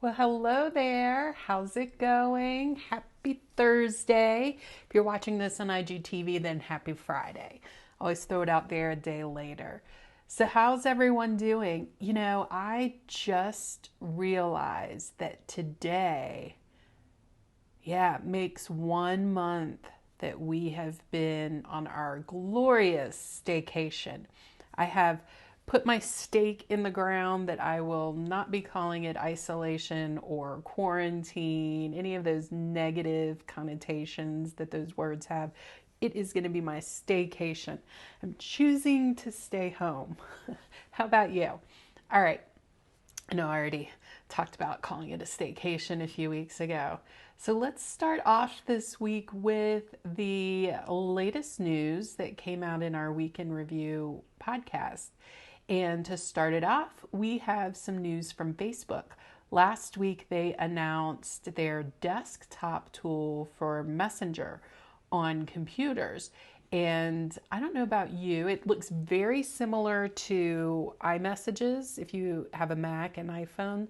Well, hello there. How's it going? Happy Thursday. If you're watching this on IGTV, then happy Friday. Always throw it out there a day later. So, how's everyone doing? I just realized that today, makes 1 month that we have been on our glorious staycation. I have put my stake in the ground that I will not be calling it isolation or quarantine, any of those negative connotations that those words have. It is going to be my staycation. I'm choosing to stay home. How about you? All right. I know I already talked about calling it a staycation a few weeks ago. So let's start off this week with the latest news that came out in our Week in Review podcast. And to start it off, we have some news from Facebook. Last week, they announced their desktop tool for Messenger on computers. And I don't know about you, it looks very similar to iMessages. If you have a Mac and iPhone,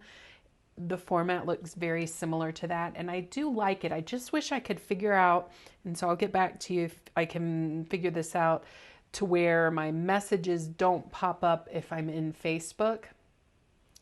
the format looks very similar to that. And I do like it. I just wish I could figure out, and so I'll get back to you if I can figure this out, to where my messages don't pop up if I'm in Facebook.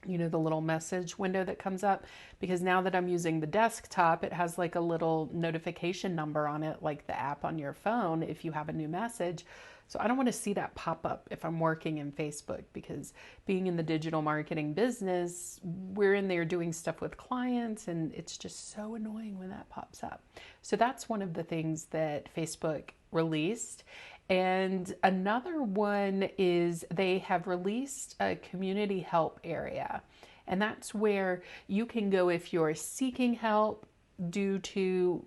The little message window that comes up, because now that I'm using the desktop, it has like a little notification number on it, like the app on your phone, if you have a new message. So I don't want to see that pop up if I'm working in Facebook, because being in the digital marketing business, we're in there doing stuff with clients, and it's just so annoying when that pops up. So that's one of the things that Facebook released. And another one is they have released a community help area. And that's where you can go if you're seeking help due to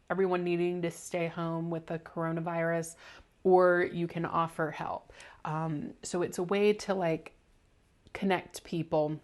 everyone needing to stay home with the coronavirus, or you can offer help. So it's a way to connect people,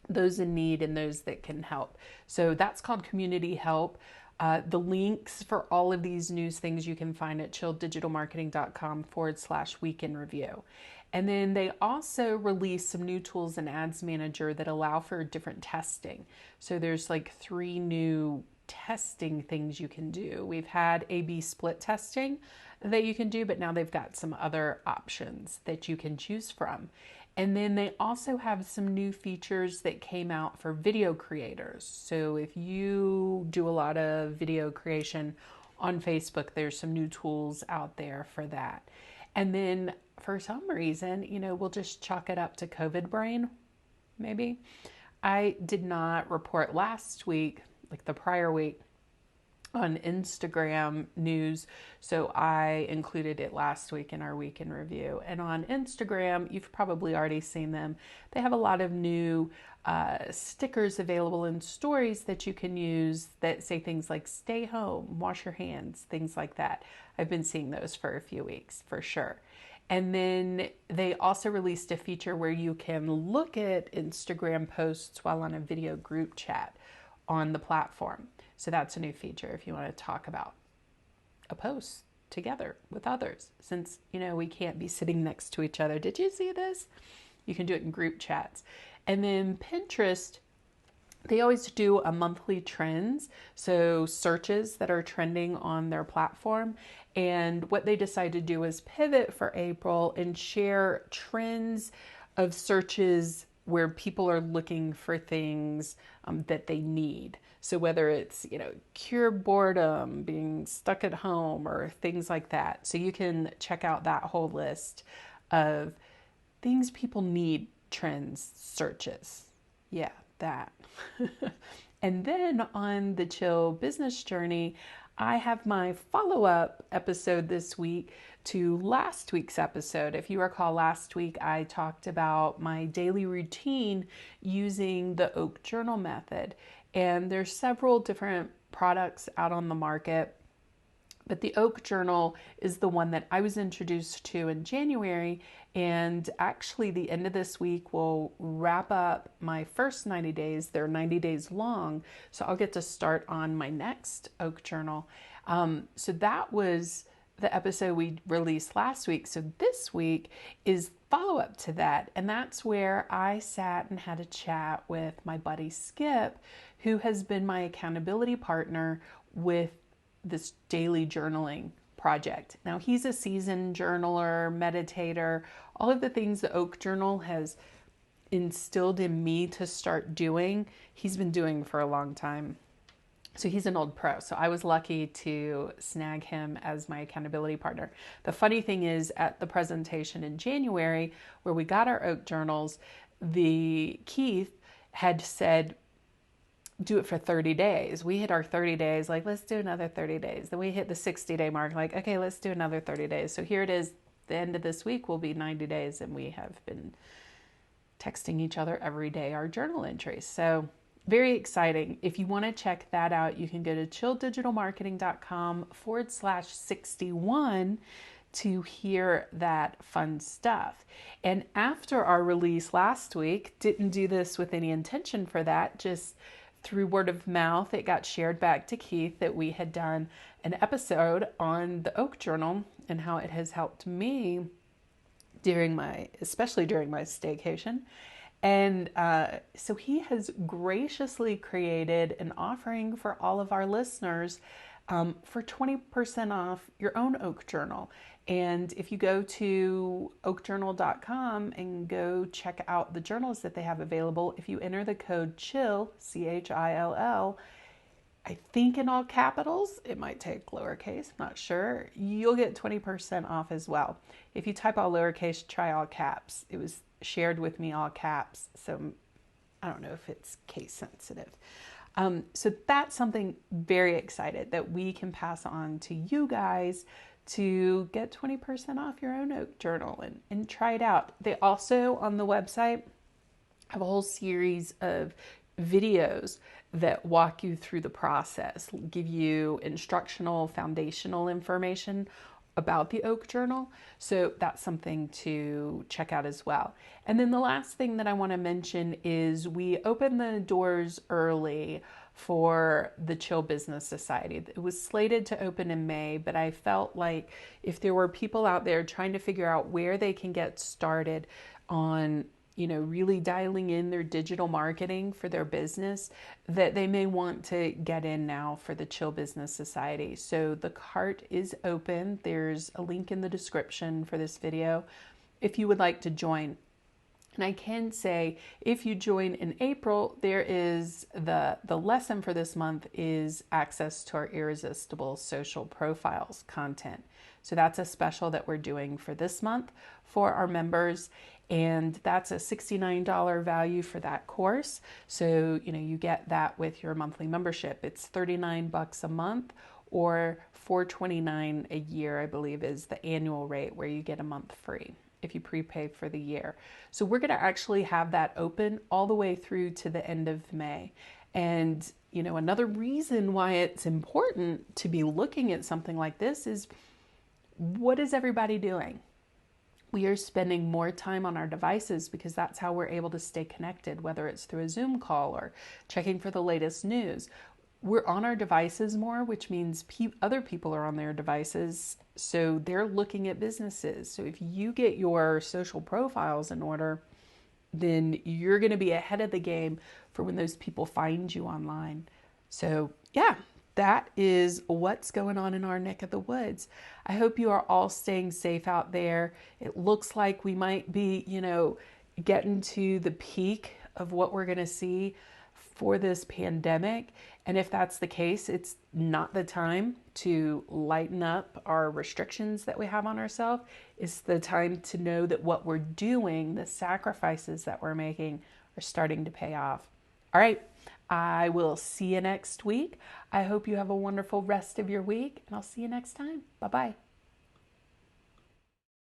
those in need and those that can help. So that's called Community Help. The links for all of these news things you can find at chilleddigitalmarketing.com/week in review. And then they also release some new tools in Ads Manager that allow for different testing. So there's like 3 new testing things you can do. We've had A/B split testing that you can do, but now they've got some other options that you can choose from. And then they also have some new features that came out for video creators. So if you do a lot of video creation on Facebook, there's some new tools out there for that. And then for some reason, we'll just chalk it up to COVID brain, maybe. I did not report last week, like the prior week, on Instagram news, so I included it last week in our week in review. And on Instagram, you've probably already seen them. They have a lot of new stickers available in stories that you can use that say things like stay home, wash your hands, things like that. I've been seeing those for a few weeks for sure. And then they also released a feature where you can look at Instagram posts while on a video group chat on the platform. So that's a new feature if you want to talk about a post together with others, since we can't be sitting next to each other. Did you see this? You can do it in group chats. And then Pinterest, they always do a monthly trends, so searches that are trending on their platform. And what they decided to do is pivot for April and share trends of searches where people are looking for things that they need. So whether it's, cure boredom, being stuck at home, or things like that. So you can check out that whole list of things people need, trends, searches. Yeah, that. And then on the Chill Business Journey, I have my follow-up episode this week to last week's episode. If you recall, last week I talked about my daily routine using the Oak Journal method. And there's several different products out on the market, but the Oak Journal is the one that I was introduced to in January. And actually, the end of this week will wrap up my first 90 days. They're 90 days long. So I'll get to start on my next Oak Journal. So that was the episode we released last week. So this week is follow up to that. And that's where I sat and had a chat with my buddy Skip, who has been my accountability partner with this daily journaling project. Now, he's a seasoned journaler, meditator, all of the things the Oak Journal has instilled in me to start doing, he's been doing for a long time. So he's an old pro. So I was lucky to snag him as my accountability partner. The funny thing is, at the presentation in January, where we got our Oak journals, Keith had said, do it for 30 days. We hit our 30 days, like, let's do another 30 days. Then we hit the 60-day mark, like, okay, let's do another 30 days. So here it is. The end of this week will be 90 days, and we have been texting each other every day our journal entries. So very exciting. If you want to check that out, you can go to chilldigitalmarketing.com/61 to hear that fun stuff. And after our release last week, didn't do this with any intention for that, just through word of mouth, it got shared back to Keith that we had done an episode on the Oak Journal and how it has helped me especially during my staycation. And so he has graciously created an offering for all of our listeners for 20% off your own Oak Journal. And if you go to oakjournal.com and go check out the journals that they have available, if you enter the code CHILL, CHILL, I think in all capitals, it might take lowercase, I'm not sure, you'll get 20% off as well. If you type all lowercase, try all caps. It was shared with me all caps, so I don't know if it's case sensitive. So that's something very excited that we can pass on to you guys to get 20% off your own Oak Journal and try it out. They also, on the website, have a whole series of videos that walk you through the process, give you instructional, foundational information about the Oak Journal. So that's something to check out as well. And then the last thing that I want to mention is we opened the doors early for the Chill Business Society. It was slated to open in May, but I felt like if there were people out there trying to figure out where they can get started on really dialing in their digital marketing for their business, that they may want to get in now for the Chill Business Society. So the cart is open. There's a link in the description for this video if you would like to join. And I can say, if you join in April, there is the lesson for this month is access to our Irresistible Social Profiles content. So that's a special that we're doing for this month for our members. And that's a $69 value for that course. So, you get that with your monthly membership. It's $39 a month or $429 a year, I believe, is the annual rate where you get a month free if you prepay for the year. So we're going to actually have that open all the way through to the end of May. And, another reason why it's important to be looking at something like this is, what is everybody doing? We are spending more time on our devices because that's how we're able to stay connected, whether it's through a Zoom call or checking for the latest news. We're on our devices more, which means other people are on their devices, so they're looking at businesses. So if you get your social profiles in order, then you're going to be ahead of the game for when those people find you online. So yeah, that is what's going on in our neck of the woods. I hope you are all staying safe out there. It looks like we might be, getting to the peak of what we're going to see for this pandemic. And if that's the case, it's not the time to lighten up our restrictions that we have on ourselves. It's the time to know that what we're doing, the sacrifices that we're making, are starting to pay off. All right. I will see you next week. I hope you have a wonderful rest of your week, and I'll see you next time. Bye-bye.